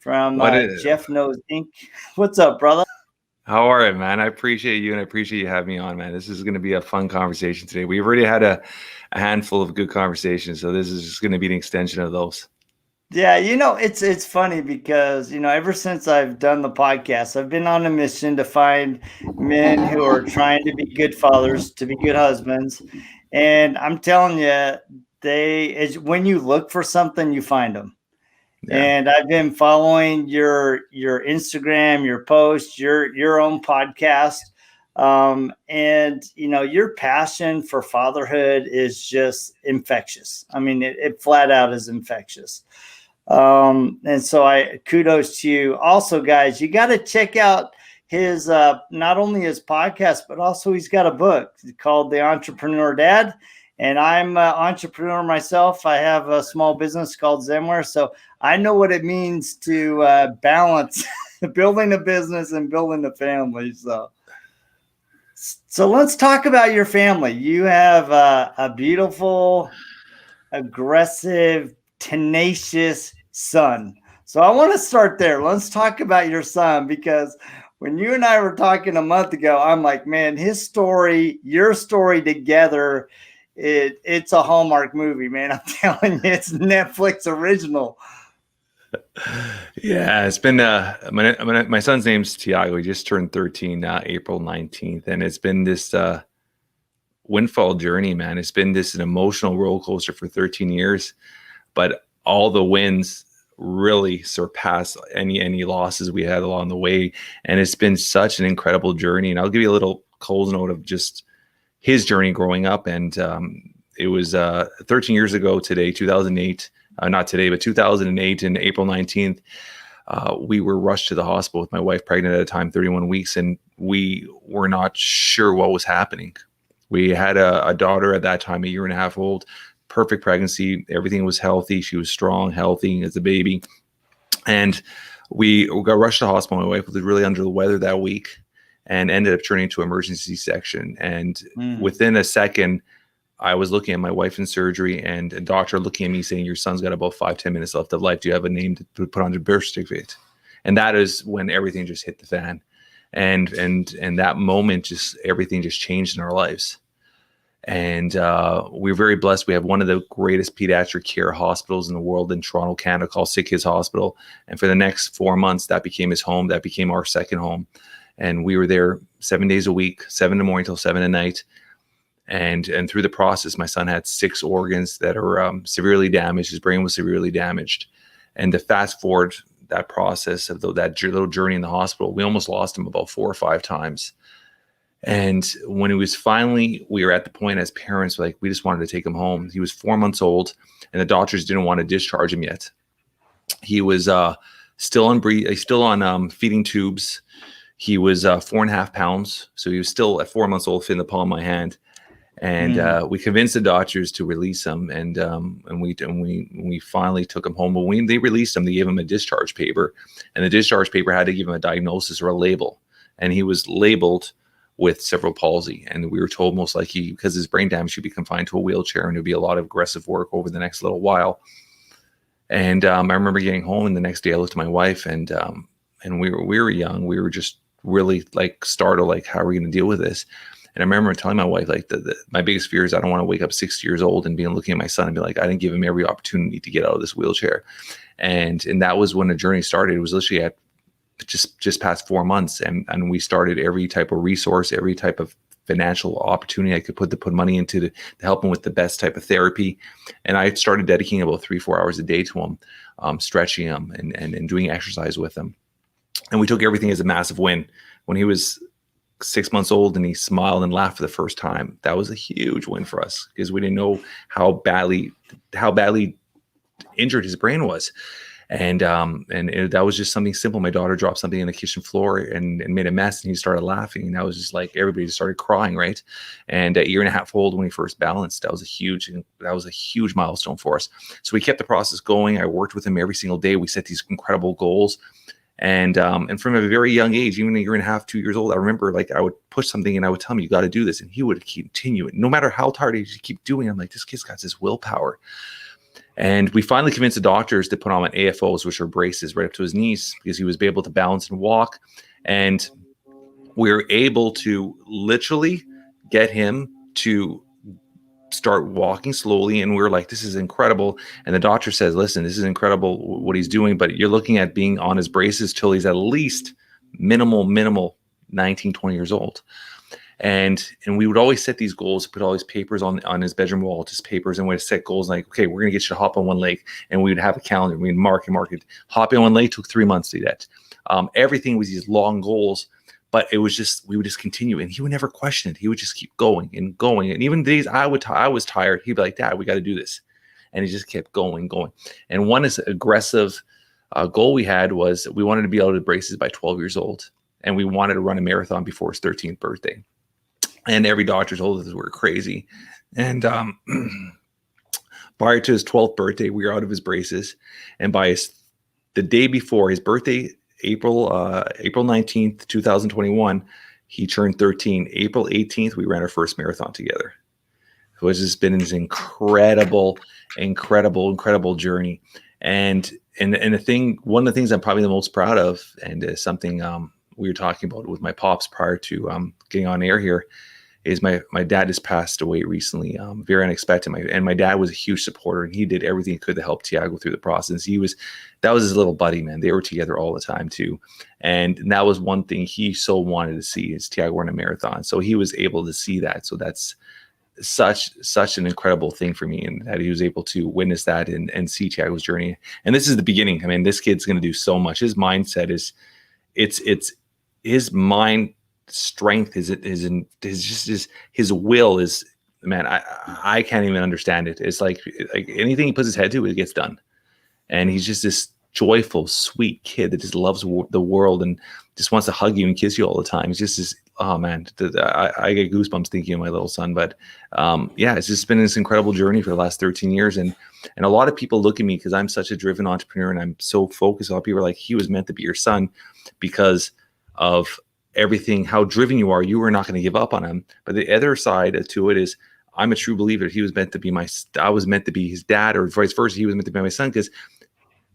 from What is, Jeff Knows Inc. What's up, brother? how are you, man? I appreciate you and I appreciate you having me on, man. This is going to be a fun conversation today. We've already had a handful of good conversations, so this is just going to be an extension of those. Yeah, it's funny because ever since I've done the podcast, I've been on a mission to find men who are trying to be good fathers, to be good husbands, and I'm telling you, when you look for something, you find them. Yeah. And I've been following your Instagram, your posts, your own podcast, and your passion for fatherhood is just infectious. I mean, it flat out is infectious. And so I kudos to you. Also, guys, you got to check out his not only his podcast, but also he's got a book called The Entrepreneur Dad. And I'm an entrepreneur myself. I have a small business called Zemware, so I know what it means to balance building a business and building a family. So let's talk about your family. You have a beautiful, aggressive, tenacious son. So I want to start there. Let's talk about your son, because when you and I were talking a month ago, I'm like, man, his story, your story together, it's a Hallmark movie, man. I'm telling you, it's Netflix original. Yeah, it's been my son's name's Tiago. He just turned 13 April 19th, and it's been this windfall journey, man. It's been an emotional roller coaster for 13 years, but all the wins really surpass any losses we had along the way, and it's been such an incredible journey. And I'll give you a little Cole's note of just his journey growing up, and it was 13 years ago today, 2008. Not today, but 2008, and April 19th, we were rushed to the hospital with my wife pregnant at a time, 31 weeks, and we were not sure what was happening. We had a daughter at that time, a year and a half old, perfect pregnancy. Everything was healthy. She was strong, healthy as a baby. And we got rushed to the hospital. My wife was really under the weather that week and ended up turning to emergency section. And within a second, I was looking at my wife in surgery and a doctor looking at me saying, your son's got about 5-10 minutes left of life. Do you have a name to put on your birth certificate? And that is when everything just hit the fan. And that moment, just everything just changed in our lives. And we're very blessed. We have one of the greatest pediatric care hospitals in the world in Toronto, Canada, called Sick Kids Hospital. And for the next 4 months, that became his home. That became our second home. And we were there 7 days a week, 7 in the morning till 7 at night. And through the process, my son had 6 organs that are severely damaged. His brain was severely damaged. And to fast forward that process of that little journey in the hospital, we almost lost him about 4 or 5 times. And when it was finally, we were at the point as parents, like, we just wanted to take him home. He was 4 months old, and the doctors didn't want to discharge him yet. He was still on feeding tubes. He was 4.5 pounds, so he was still at 4 months old, fit in the palm of my hand. And we convinced the doctors to release him, and we finally took him home. But when they released him, they gave him a discharge paper, and the discharge paper had to give him a diagnosis or a label, and he was labeled with cerebral palsy. And we were told most likely, because his brain damage, he'd be confined to a wheelchair, and there'd be a lot of aggressive work over the next little while. And I remember getting home, and the next day I looked at my wife, and we were young. We were just really like startled, like, how are we going to deal with this? And I remember telling my wife, like, my biggest fear is I don't want to wake up 60 years old and be looking at my son and be like, I didn't give him every opportunity to get out of this wheelchair. And that was when the journey started. It was literally at just past 4 months. And we started every type of resource, every type of financial opportunity I could put money into to help him with the best type of therapy. And I started dedicating about 3-4 hours a day to him, stretching him and doing exercise with him. And we took everything as a massive win. When he was 6 months old and he smiled and laughed for the first time, that was a huge win for us, because we didn't know how badly injured his brain was. And that was just something simple. My daughter dropped something in the kitchen floor and made a mess, and he started laughing. And that was just like, everybody just started crying, right? And a year and a half old when he first balanced, that was a huge milestone for us. So we kept the process going. I worked with him every single day. We set these incredible goals. And from a very young age, even a year and a half, 2 years old, I remember, like, I would push something and I would tell him, you got to do this. And he would continue it. No matter how tired he keep doing it. I'm like, this kid's got this willpower. And we finally convinced the doctors to put on AFOs, which are braces right up to his knees, because he was able to balance and walk. And we were able to literally get him to start walking slowly. And we were like, this is incredible. And the doctor says, listen, this is incredible what he's doing, but you're looking at being on his braces till he's at least minimal 19, 20 years old. And we would always set these goals, put all these papers on his bedroom wall, just papers, and we'd set goals like, okay, we're going to get you to hop on one leg. And we would have a calendar. We'd mark it. Hopping on one leg took 3 months to do that. Everything was these long goals, but it was just, we would just continue, and he would never question it. He would just keep going and going. And even days I was tired, he'd be like, Dad, we got to do this. And he just kept going. And one is aggressive goal we had was we wanted to be out of braces by 12 years old. And we wanted to run a marathon before his 13th birthday. And every doctor told us we're crazy. And prior to his 12th birthday, we were out of his braces. And by the day before his birthday, April 19th, 2021, he turned 13. April 18th, we ran our first marathon together. So it's just been this incredible journey. And the thing, one of the things I'm probably the most proud of, and is something we were talking about with my pops prior to getting on air here, is my dad has passed away recently, very unexpected. My dad was a huge supporter, and he did everything he could to help Tiago through the process. That was his little buddy, man. They were together all the time too. And that was one thing he so wanted to see, is Tiago run a marathon. So he was able to see that. So that's such an incredible thing for me, and that he was able to witness that and see Tiago's journey. And this is the beginning. I mean, this kid's going to do so much. His mindset is, it's his mind strength his will is, man, I can't even understand it. It's like anything he puts his head to, it gets done. And he's just this joyful, sweet kid that just loves the world and just wants to hug you and kiss you all the time. He's just this, oh man, I get goosebumps thinking of my little son. But yeah, it's just been this incredible journey for the last 13 years. And a lot of people look at me because I'm such a driven entrepreneur and I'm so focused. A lot of people are like, he was meant to be your son because of everything, how driven you are. You were not going to give up on him. But the other side to it is, I'm a true believer. He was meant to be I was meant to be his dad, or vice versa. He was meant to be my son, because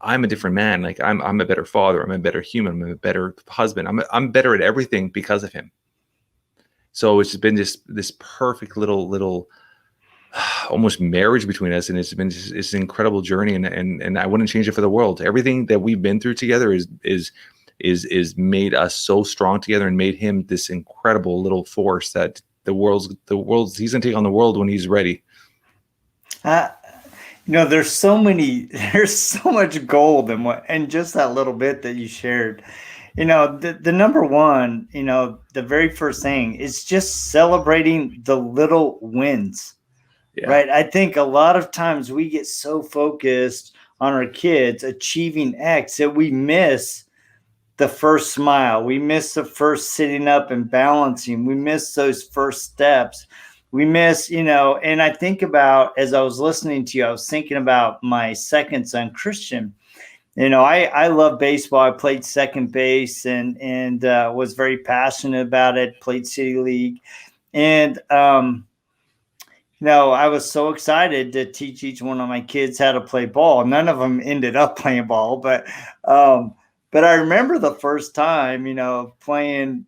I'm a different man. Like I'm a better father. I'm a better human. I'm a better husband. I'm better at everything because of him. So it's been this perfect little almost marriage between us, and it's been it's an incredible journey, and I wouldn't change it for the world. Everything that we've been through together is made us so strong together, and made him this incredible little force that the world's he's gonna take on the world when he's ready. There's so much gold in just that little bit that you shared. The number one, the very first thing is just celebrating the little wins. Yeah. Right. I think a lot of times we get so focused on our kids achieving X that we miss the first smile. We miss the first sitting up and balancing. We miss those first steps. We miss, and I think about, as I was listening to you, I was thinking about my second son, Christian. I love baseball. I played second base and was very passionate about it, played City League. And, I was so excited to teach each one of my kids how to play ball. None of them ended up playing ball, but I remember the first time, playing,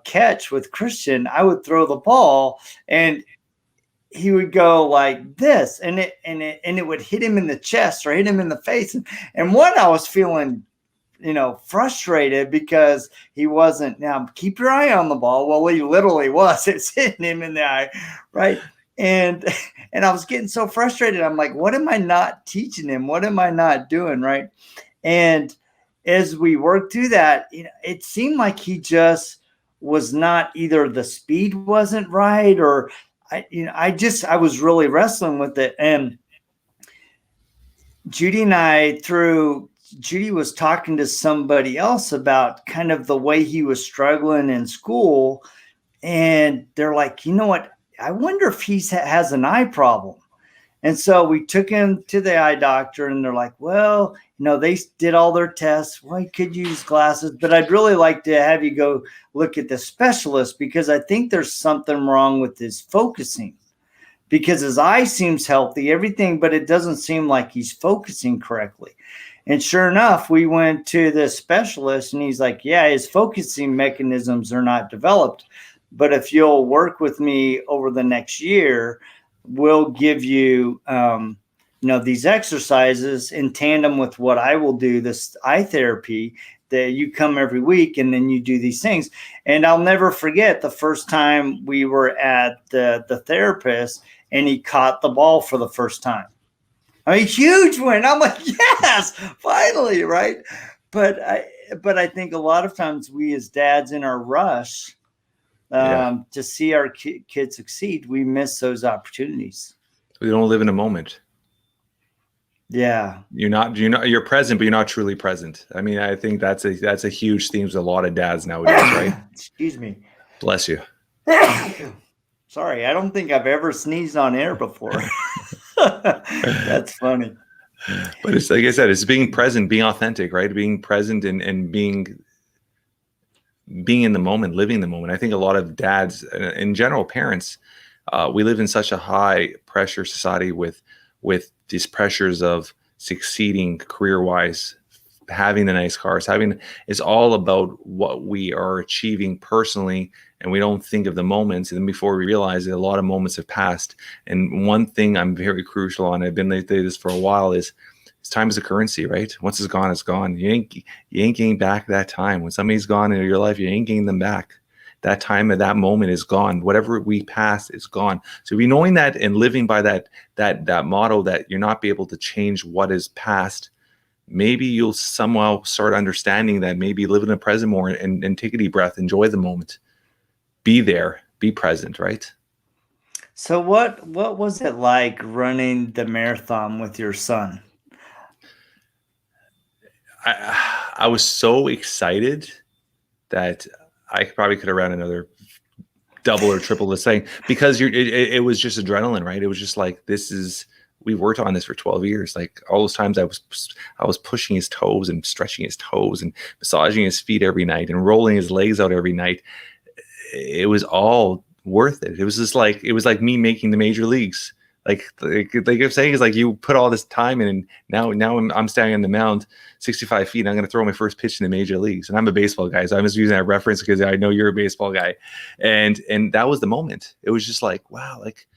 catch with Christian. I would throw the ball and he would go like this, and it would hit him in the chest or hit him in the face. And one, I was feeling, frustrated because he wasn't. Now keep your eye on the ball. Well, he literally was. It's hitting him in the eye, right? And I was getting so frustrated. I'm like, what am I not teaching him? What am I not doing, right? And as we worked through that, it seemed like he just was not, either the speed wasn't right, or I was really wrestling with it. And Judy and I, Judy was talking to somebody else about kind of the way he was struggling in school. And they're like, you know what? I wonder if he has an eye problem. And so we took him to the eye doctor, and they're like, well, they did all their tests. Well, he could use glasses, but I'd really like to have you go look at the specialist, because I think there's something wrong with his focusing. because his eye seems healthy, everything, but it doesn't seem like he's focusing correctly. And sure enough, we went to the specialist and he's like, yeah, his focusing mechanisms are not developed. But if you'll work with me over the next year, we'll give you, these exercises in tandem with what I will do, this eye therapy, that you come every week and then you do these things. And I'll never forget the first time we were at the therapist and he caught the ball for the first time. I mean, huge win. I'm like, yes, finally, right? But I think a lot of times we as dads in our rush to see our kids succeed, we miss those opportunities. We don't live in a moment. Yeah, you're present, but you're not truly present. I mean, I think that's a huge theme with a lot of dads nowadays, right? Excuse me. Bless you. Sorry, I don't think I've ever sneezed on air before. That's funny. But it's like I said, it's being present, being authentic, right? Being present and being in the moment, living the moment. I think a lot of dads, in general, parents, we live in such a high pressure society with these pressures of succeeding career-wise, having the nice cars, it's all about what we are achieving personally, and we don't think of the moments. And then before we realize it, a lot of moments have passed. And one thing I'm very crucial on, I've been like this for a while, is time is a currency, right? Once it's gone, it's gone. You ain't getting back that time. When somebody's gone in your life, you ain't getting them back. That time at that moment is gone. Whatever we pass is gone. So be knowing that and living by that motto that you're not be able to change what is past. Maybe you'll somehow start understanding that. Maybe live in the present more and take a deep breath, enjoy the moment, be there, be present, right? So what was it like running the marathon with your son? I was so excited that I probably could have ran another double or triple this thing, because it was just adrenaline, right? It was just like, we worked on this for 12 years. Like all those times I was pushing his toes and stretching his toes and massaging his feet every night and rolling his legs out every night. It was all worth it. It was like me making the major leagues. Like I'm saying, is like you put all this time in, and now I'm standing on the mound 65 feet and I'm going to throw my first pitch in the major leagues. And I'm a baseball guy, so I'm just using that reference because I know you're a baseball guy. And that was the moment. It was just like, wow, like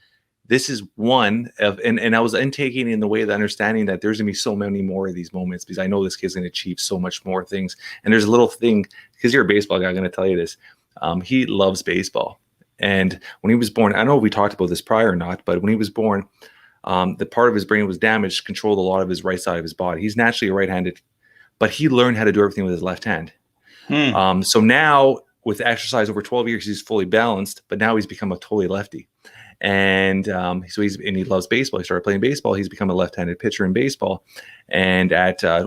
this is one of, and I was intaking in the way of understanding that there's going to be so many more of these moments, because I know this kid's going to achieve so much more things. And there's a little thing, because you're a baseball guy, I'm going to tell you this. He loves baseball. And when he was born, I don't know if we talked about this prior or not, but when he was born, the part of his brain was damaged, controlled a lot of his right side of his body. He's naturally a right-handed, but he learned how to do everything with his left hand. So now with exercise over 12 years, he's fully balanced, but now he's become a totally lefty. And so he loves baseball. He started playing baseball. He's become a left-handed pitcher in baseball. And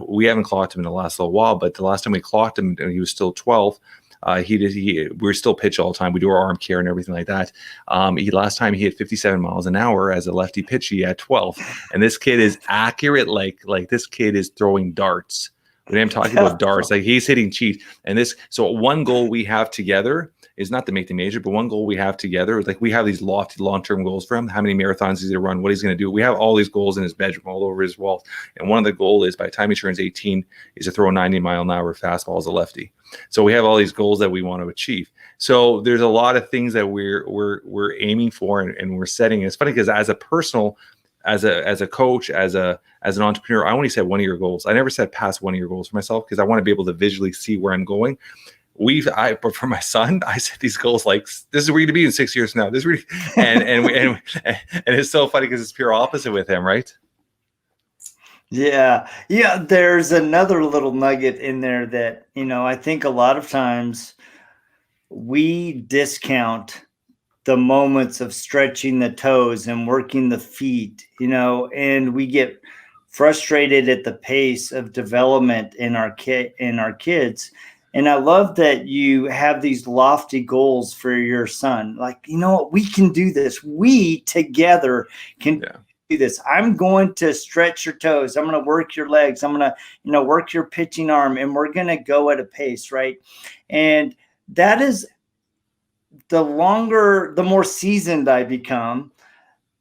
we haven't clocked him in the last little while, but the last time we clocked him, he was still 12. We're still pitch all the time. We do our arm care and everything like that. Last time he hit 57 miles an hour as a lefty pitcher. He had 12. And this kid is accurate. Like this kid is throwing darts. When I'm talking about darts, like he's hitting cheese. And so one goal we have together is not to make the major, but one goal we have together is like, we have these lofty long-term goals for him. How many marathons he's going to run, what he's going to do. We have all these goals in his bedroom, all over his walls. And one of the goals is by the time he turns 18 is to throw a 90-mile-an-hour fastball as a lefty. So we have all these goals that we want to achieve. So there's a lot of things that we're aiming for and we're setting. And it's funny because as a personal, as a coach, as an entrepreneur, I only set one of your goals. I never set past one of your goals for myself because I want to be able to visually see where I'm going. But for my son, I set these goals like, this is where you're going to be in 6 years from now. This is and it's so funny because it's pure opposite with him, right? Yeah. There's another little nugget in there that, I think a lot of times we discount the moments of stretching the toes and working the feet, and we get frustrated at the pace of development in our kids. And I love that you have these lofty goals for your son. Like, what, we can do this. We together can do this. I'm going to stretch your toes. I'm going to work your legs. I'm going to, work your pitching arm, and we're going to go at a pace, right? And that is, the more seasoned I become,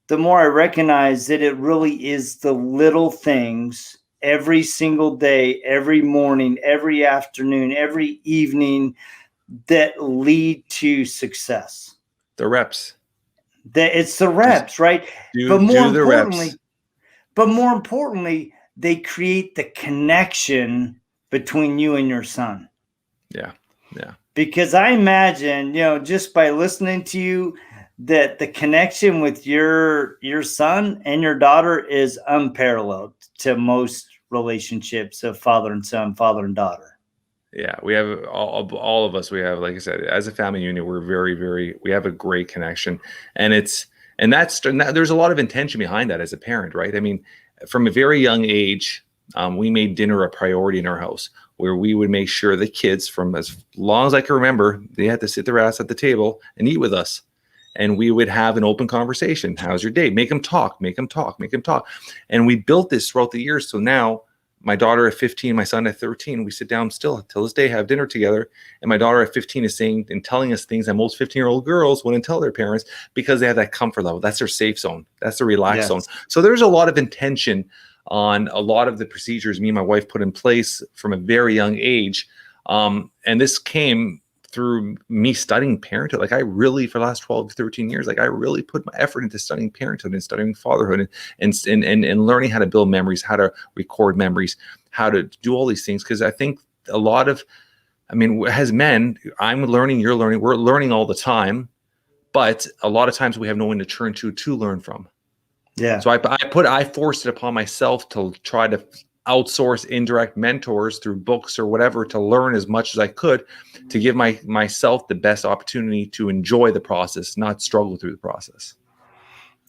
the more I recognize that it really is the little things every single day, every morning, every afternoon, every evening that lead to success. The reps. That it's the Just reps, right? But more do the reps. importantly, they create the connection between you and your son. Yeah. Yeah. Because I imagine, just by listening to you, that the connection with your son and your daughter is unparalleled to most relationships of father and son, father and daughter. Yeah, we have all of us. We have, like I said, as a family unit, we're we have a great connection, and there's a lot of intention behind that as a parent, right? I mean, from a very young age, we made dinner a priority in our house, where we would make sure the kids, from as long as I can remember, they had to sit their ass at the table and eat with us. And we would have an open conversation. How's your day? Make them talk, make them talk, make them talk. And we built this throughout the years. So now my daughter at 15, my son at 13, we sit down still till this day, have dinner together. And my daughter at 15 is saying and telling us things that most 15-year-old girls wouldn't tell their parents, because they have that comfort level. That's their safe zone. That's their relaxed zone. So there's a lot of intention on a lot of the procedures me and my wife put in place from a very young age. And this came through me studying parenthood. Like, I really, for the last 12 to 13 years, like, I really put my effort into studying parenthood and studying fatherhood and learning how to build memories, how to record memories, how to do all these things. Because I think a lot of, as men, I'm learning, you're learning, we're learning all the time, but a lot of times we have no one to turn to learn from. Yeah. So I forced it upon myself to try to outsource indirect mentors through books or whatever, to learn as much as I could, to give myself the best opportunity to enjoy the process, not struggle through the process.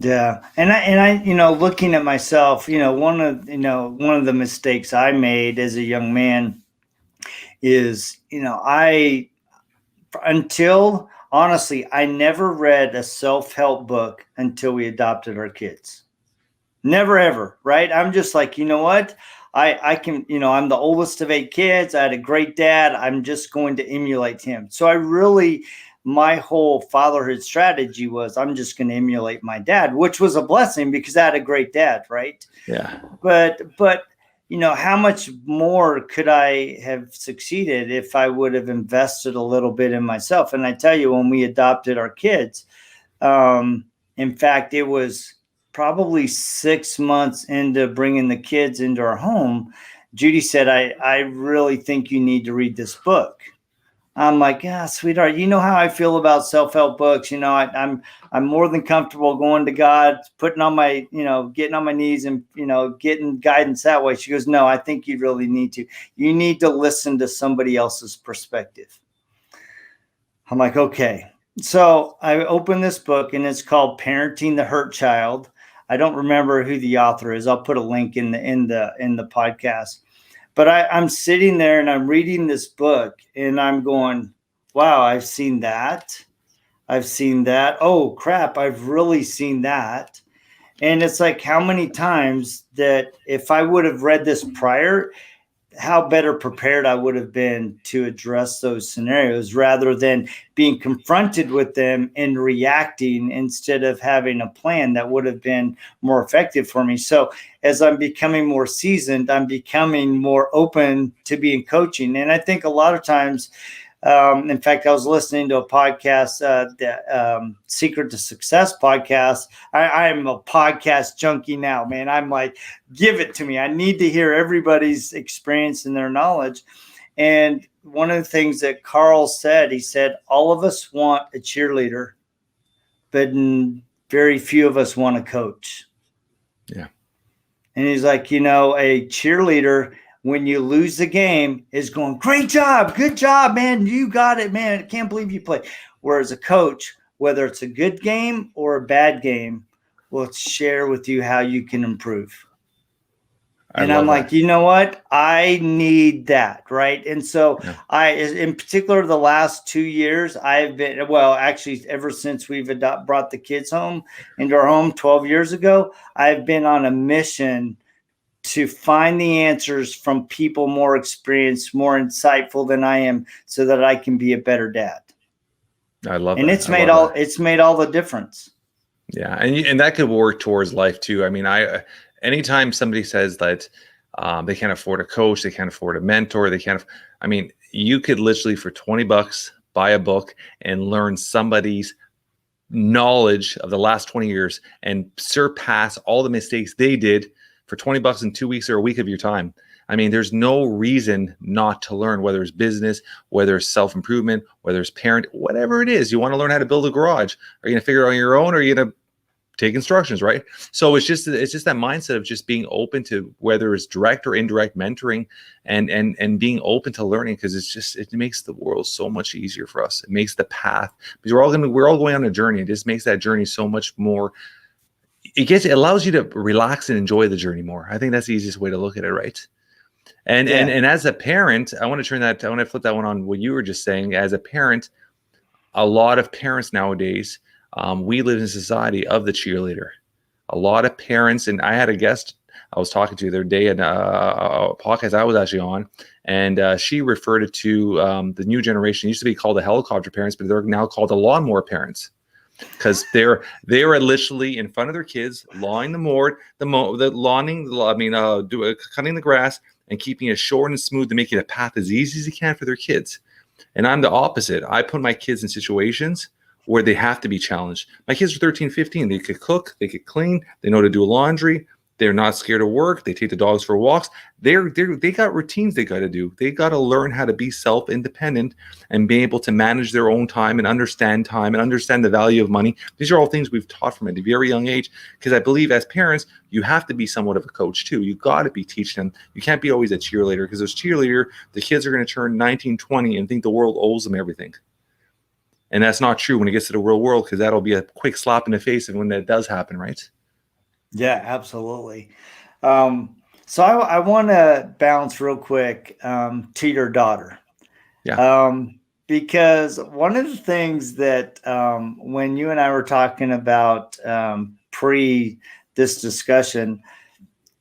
Yeah. And I, looking at myself, one of the mistakes I made as a young man is, honestly, I never read a self-help book until we adopted our kids. Never, ever. Right. I'm just like, you know what? I can, I'm the oldest of 8 kids. I had a great dad. I'm just going to emulate him. So my whole fatherhood strategy was, I'm just going to emulate my dad, which was a blessing because I had a great dad. Right. Yeah. But how much more could I have succeeded if I would have invested a little bit in myself? And I tell you, when we adopted our kids, in fact, it was probably 6 months into bringing the kids into our home, Judy said, I really think you need to read this book. I'm like, yeah, sweetheart, you know how I feel about self-help books. I'm more than comfortable going to God, putting on my, getting on my knees and, getting guidance that way. She goes, no, I think you really need to. You need to listen to somebody else's perspective. I'm like, okay. So I opened this book, and it's called Parenting the Hurt Child. I don't remember who the author is. I'll put a link in the podcast. But I'm sitting there and I'm reading this book, and I'm going, wow, I've seen that. I've seen that. Oh, crap, I've really seen that. And it's like, how many times that if I would have read this prior, how better prepared I would have been to address those scenarios rather than being confronted with them and reacting instead of having a plan that would have been more effective for me. So as I'm becoming more seasoned, I'm becoming more open to being coaching. And I think a lot of times, in fact, I was listening to a podcast, the Secret to Success podcast. I'm a podcast junkie now, man. I'm like, give it to me. I need to hear everybody's experience and their knowledge. And one of the things that Carl said, he said, all of us want a cheerleader, but very few of us want a coach. Yeah. And he's like, a cheerleader, when you lose the game, is going, great job, good job, man. You got it, man. I can't believe you played. Whereas a coach, whether it's a good game or a bad game, will share with you how you can improve. And I'm like, you know what? I need that. Right. And so in particular, the last 2 years, I've been, actually, ever since we've brought the kids home into our home 12 years ago, I've been on a mission to find the answers from people more experienced, more insightful than I am, so that I can be a better dad. I love and that. it's made all the difference. Yeah, and that could work towards life too. I mean, anytime somebody says that they can't afford a coach, they can't afford a mentor, they can't. I mean, you could literally for $20 buy a book and learn somebody's knowledge of the last 20 years and surpass all the mistakes they did for $20 in 2 weeks or a week of your time. I mean, there's no reason not to learn, whether it's business, whether it's self-improvement, whether it's parent, whatever it is. You want to learn how to build a garage. Are you going to figure it out on your own, or are you going to take instructions, right? So it's just that mindset of just being open to whether it's direct or indirect mentoring, and being open to learning, because it makes the world so much easier for us. It makes the path, because we're all going on a journey. It just makes that journey so much more. It allows you to relax and enjoy the journey more. I think that's the easiest way to look at it, right? And Yeah. and as a parent, I want to flip that one on what you were just saying. As a parent, a lot of parents nowadays, we live in a society of the cheerleader. A lot of parents, and I had a guest I was talking to the other day in a podcast I was actually on, and she referred it to the new generation. It used to be called the helicopter parents, but they're now called the lawnmower parents, because they were literally in front of their kids, lawning cutting the grass and keeping it short and smooth to make it a path as easy as you can for their kids. And I'm the opposite. I put my kids in situations where they have to be challenged. My kids are 13, 15. They could cook, they could clean, they know how to do laundry. They're not scared of work. They take the dogs for walks. They got routines they got to do. They got to learn how to be self-independent and be able to manage their own time and understand the value of money. These are all things we've taught from a very young age, because I believe as parents, you have to be somewhat of a coach too. You got to be teaching them. You can't be always a cheerleader, because as cheerleader, the kids are going to turn 19, 20 and think the world owes them everything. And that's not true when it gets to the real world, because that'll be a quick slap in the face when that does happen, right? Yeah, absolutely. So I want to bounce real quick to your daughter. Yeah. Because one of the things that when you and I were talking about pre this discussion,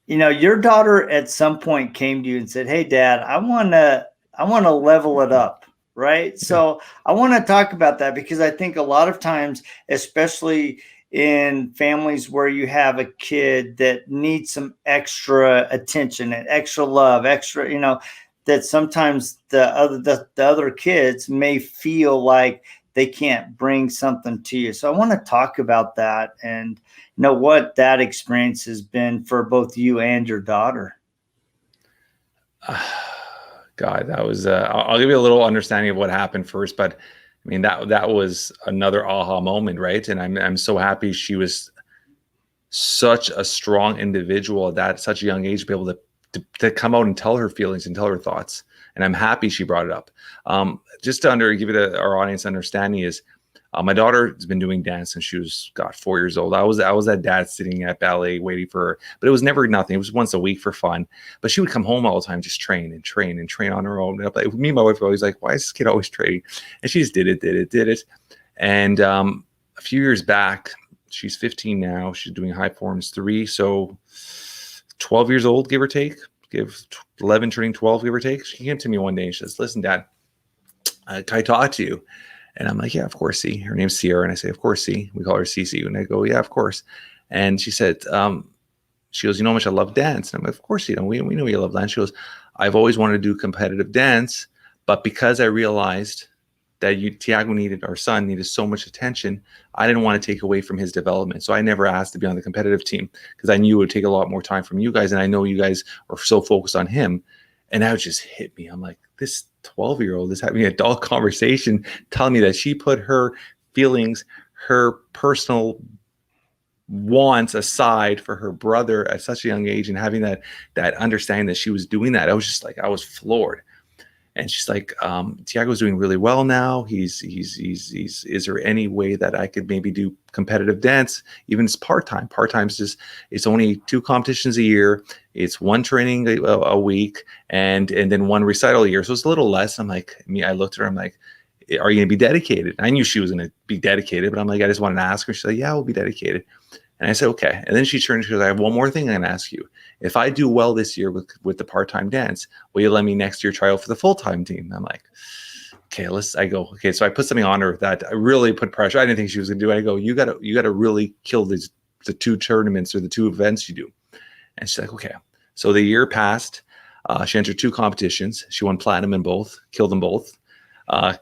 your daughter at some point came to you and said, "Hey, Dad, I want to level it up." Right. So I want to talk about that, because I think a lot of times, especially in families where you have a kid that needs some extra attention and extra love, that sometimes the other kids may feel like they can't bring something to you. So I want to talk about that and know what that experience has been for both you and your daughter. God, that was. I'll give you a little understanding of what happened first, but I mean that was another aha moment, right? And I'm so happy she was such a strong individual at such a young age to be able to come out and tell her feelings and tell her thoughts. And I'm happy she brought it up. Just to give it our audience understanding is, my daughter has been doing dance since she was 4 years old. I was that dad sitting at ballet waiting for her, but it was never nothing. It was once a week for fun. But she would come home all the time, just train on her own. Me and my wife were always like, "Why is this kid always training?" And she just did it. And a few years back, she's 15 now. She's doing high forms 3, so 12 years old, give or take. 11 turning 12, give or take. She came to me one day and she says, "Listen, Dad, can I talk to you?" And I'm like, "Yeah, of course, C." Her name's Sierra. And I say, "Of course, C." We call her CC. And I go, "Yeah, of course." And she said, she goes, "You know how much I love dance?" And I'm like, "Of course, we know you love dance." She goes, "I've always wanted to do competitive dance, but because I realized that our son needed so much attention, I didn't want to take away from his development. So I never asked to be on the competitive team, because I knew it would take a lot more time from you guys. And I know you guys are so focused on him." And that just hit me. I'm like, this 12-year-old is having an adult conversation telling me that she put her feelings, her personal wants aside for her brother at such a young age, and having that understanding that she was doing that. I was floored. And she's like, "Tiago's doing really well now. He's is there any way that I could maybe do competitive dance? Even it's part-time. Part-time's it's only 2 competitions a year. It's 1 training a week and then 1 recital a year. So it's a little less." I looked at her, I'm like, "Are you gonna be dedicated?" I knew she was gonna be dedicated, but I'm like, I just wanted to ask her. She's like, "Yeah, we'll be dedicated." And I said, "Okay." And then she turned, she goes, "I have one more thing I'm gonna ask you. If I do well this year with the part-time dance, will you let me next year try out for the full-time team?" I'm like, okay, okay. So I put something on her that I really put pressure. I didn't think she was going to do it. I go, you gotta really kill the 2 tournaments or the 2 events you do. And she's like, okay. So the year passed. She entered 2 competitions. She won platinum in both, killed them both.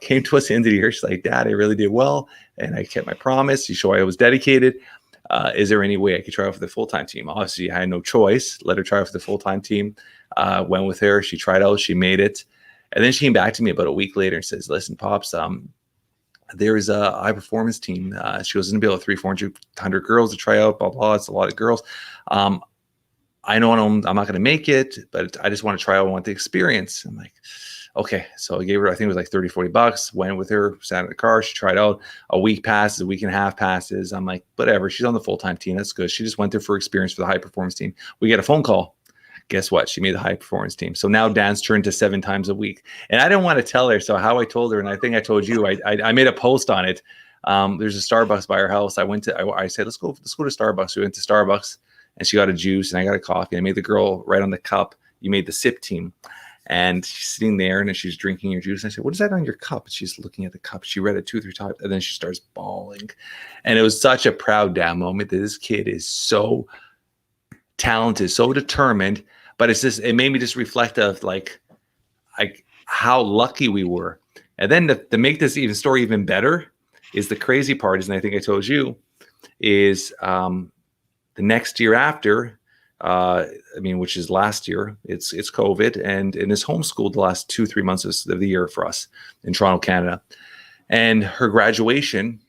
Came to us at the end of the year. She's like, Dad, I really did well. And I kept my promise. You show I was dedicated. Is there any way I could try out for the full-time team? Obviously, I had no choice. Let her try out for the full-time team. Went with her. She tried out. She made it. And then she came back to me about a week later and says, listen, Pops, there's a high performance team. She was going to be able to 300-400 girls to try out, blah, blah. It's a lot of girls. I know I'm not going to make it, but I just want to try out. I want the experience. I'm like, okay. So I gave her, I think it was like $30-$40, went with her, sat in the car. She tried out. A week passes, a week and a half passes. I'm like, whatever. She's on the full-time team. That's good. She just went there for experience for the high performance team. We get a phone call. Guess what? She made the high performance team. So now Dan's turned to 7 times a week. And I didn't want to tell her. So how I told her, and I think I told you, I made a post on it. There's a Starbucks by our house. I said, let's go to Starbucks. We went to Starbucks and she got a juice and I got a coffee. I made the girl write on the cup, you made the sip team. And she's sitting there and she's drinking your juice. And I said, what is that on your cup? And she's looking at the cup. She read it 2 or 3 times and then she starts bawling. And it was such a proud dad moment that this kid is so talented, so determined. But it made me just reflect of like how lucky we were. And then to make this story even better is the crazy part is, and I think I told you, is the next year after, which is last year, it's COVID, and it's homeschooled the last 2-3 months of the year for us in Toronto, Canada. And her graduation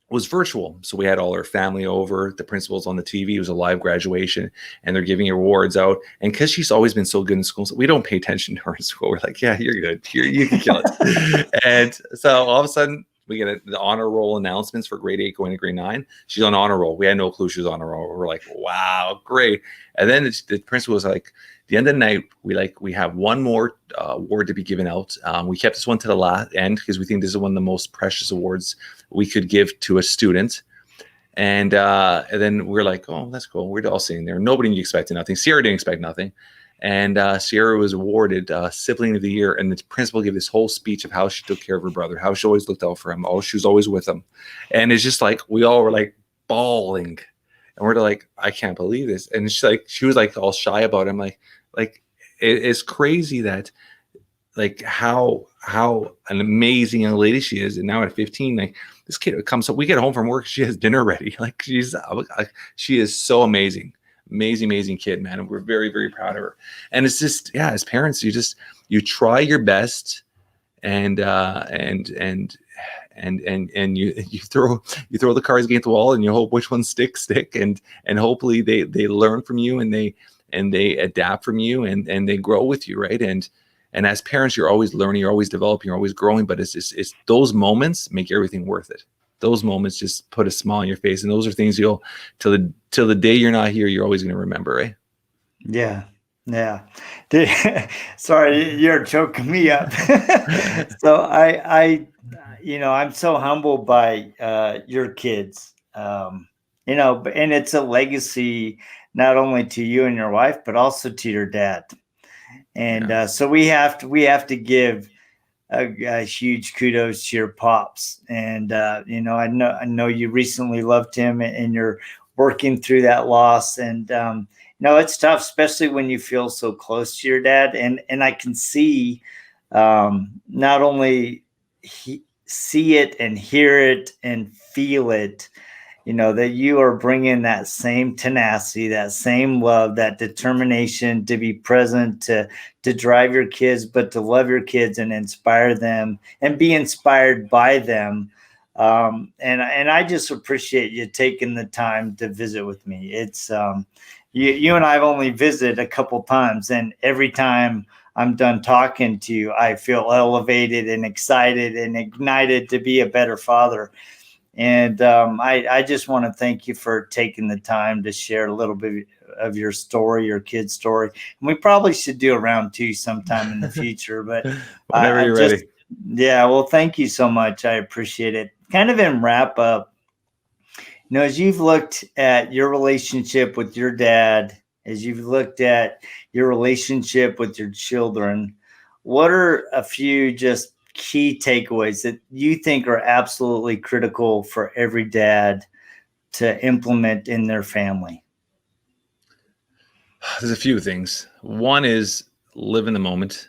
was virtual. So we had all our family over, the principal's on the TV. It was a live graduation and they're giving awards out. And because she's always been so good in school, so we don't pay attention to her in school. We're like, yeah, you're good. You can kill it. And so all of a sudden we get the honor roll announcements for grade 8 going to grade 9. She's on honor roll. We had no clue she was on honor roll. We're like, wow, great. And then the principal was like, the end of the night, we have one more award to be given out. We kept this one to the last end because we think this is one of the most precious awards we could give to a student. And then we're like, oh, that's cool. We're all sitting there. Nobody expected nothing. Sierra didn't expect nothing. And Sierra was awarded Sibling of the Year. And the principal gave this whole speech of how she took care of her brother, how she always looked out for him. Oh, she was always with him. And it's just like, we all were like bawling. And we're like, I can't believe this. And she was like all shy about it. I'm like it's crazy that like how an amazing young lady she is. And now at 15, like this kid comes up, we get home from work, she has dinner ready. Like she is so amazing kid, man. And we're very, very proud of her. And it's just, yeah, as parents, you try your best and you throw the cards against the wall and you hope which ones stick and hopefully they learn from you and they adapt from you and they grow with you, right? And as parents, you're always learning, you're always developing, you're always growing, but it's those moments make everything worth it. Those moments just put a smile on your face, and those are things you'll till the day you're not here, you're always going to remember, right? Yeah. Sorry, you're choking me up. So I'm so humbled by your kids, and it's a legacy not only to you and your wife, but also to your dad. And so we have to give a huge kudos to your pops. And I know you recently loved him, and you're working through that loss. And it's tough, especially when you feel so close to your dad. And I can see not only see it and hear it and feel it, that you are bringing that same tenacity, that same love, that determination to be present, to drive your kids, but to love your kids and inspire them and be inspired by them. And I just appreciate you taking the time to visit with me. It's you and I've only visited a couple times, and every time I'm done talking to you, I feel elevated and excited and ignited to be a better father. And I just want to thank you for taking the time to share a little bit of your story, your kid's story. And we probably should do a round 2 sometime in the future. But whenever you're ready. Yeah, well, thank you so much. I appreciate it. Kind of in wrap up, as you've looked at your relationship with your dad, as you've looked at your relationship with your children, what are a few just key takeaways that you think are absolutely critical for every dad to implement in their family? There's a few things. One is live in the moment.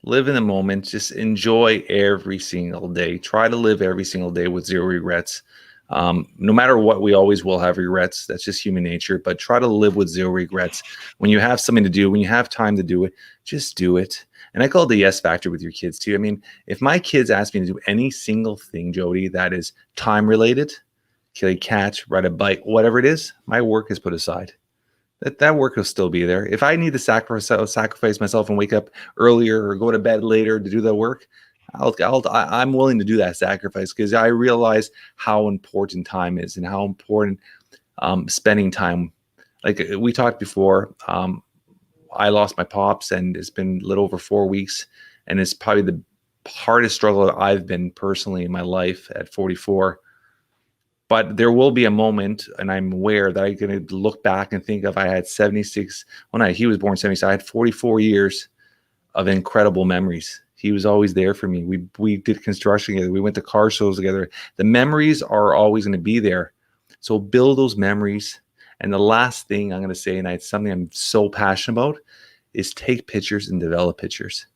Live in the moment. Just enjoy every single day. Try to live every single day with zero regrets. No matter what, we always will have regrets. That's just human nature. But try to live with zero regrets. When you have something to do, when you have time to do it, just do it. And I call it the yes factor with your kids too. I mean, if my kids ask me to do any single thing, Jody, that is time related, kill a cat, ride a bike, whatever it is, my work is put aside. That work will still be there. If I need to sacrifice myself and wake up earlier or go to bed later to do that work, I'm willing to do that sacrifice because I realize how important time is and how important spending time. Like we talked before, I lost my pops and it's been a little over 4 weeks, and it's probably the hardest struggle that I've been personally in my life at 44. But there will be a moment, and I'm aware that I'm going to look back and think of I had 76. He was born 76. I had 44 years of incredible memories. He was always there for me. We did construction together. We went to car shows together. The memories are always going to be there. So build those memories. And the last thing I'm going to say, and it's something I'm so passionate about, is take pictures and develop pictures.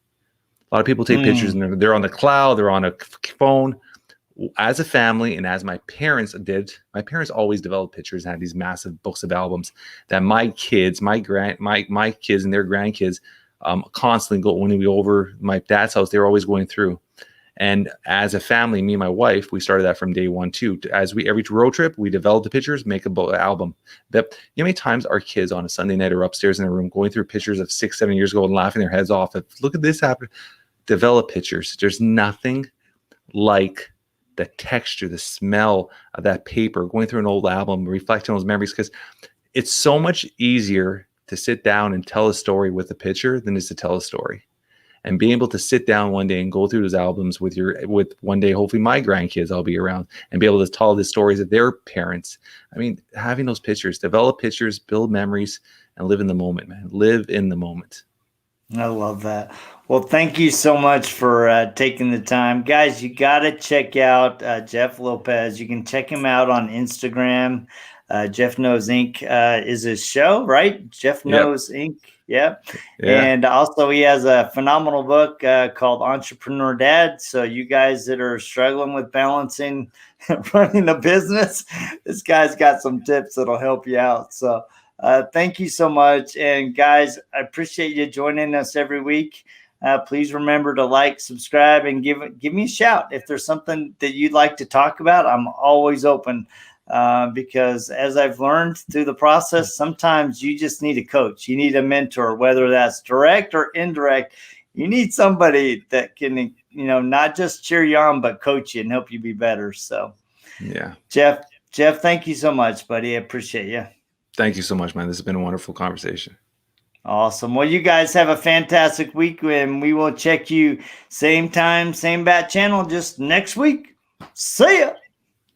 A lot of people take pictures and they're on the cloud, they're on a phone. As a family and as my parents did, my parents always developed pictures and had these massive books of albums that my kids, my kids and their grandkids constantly go. When we go over my dad's house, they were always going through. And as a family, me and my wife, we started that from day one too. Every road trip, we developed the pictures, make a album. That, you know how many times our kids on a Sunday night are upstairs in their room going through pictures of 6-7 years ago and laughing their heads off. Look at this happen. Develop pictures. There's nothing like the texture, the smell of that paper, going through an old album, reflecting on those memories, because it's so much easier to sit down and tell a story with a picture than it is to tell a story. And being able to sit down one day and go through those albums with one day, hopefully my grandkids, I'll be around and be able to tell the stories of their parents. I mean, having those pictures, develop pictures, build memories, and live in the moment, man. Live in the moment. I love that. Well, thank you so much for taking the time. Guys, you got to check out Jeff Lopez. You can check him out on Instagram. Jeff Knows Inc. Is his show, right? Jeff Knows Inc. Yep. Yeah. And also he has a phenomenal book called Entrepreneur Dad. So you guys that are struggling with balancing running a business, this guy's got some tips that'll help you out. So thank you so much. And guys, I appreciate you joining us every week. Please remember to like, subscribe, and give me a shout. If there's something that you'd like to talk about, I'm always open. Because as I've learned through the process, sometimes you just need a coach. You need a mentor, whether that's direct or indirect. You need somebody that can, not just cheer you on, but coach you and help you be better. So, yeah, Jeff, thank you so much, buddy. I appreciate you. Thank you so much, man. This has been a wonderful conversation. Awesome. Well, you guys have a fantastic week, and we will check you same time, same bat channel just next week. See ya.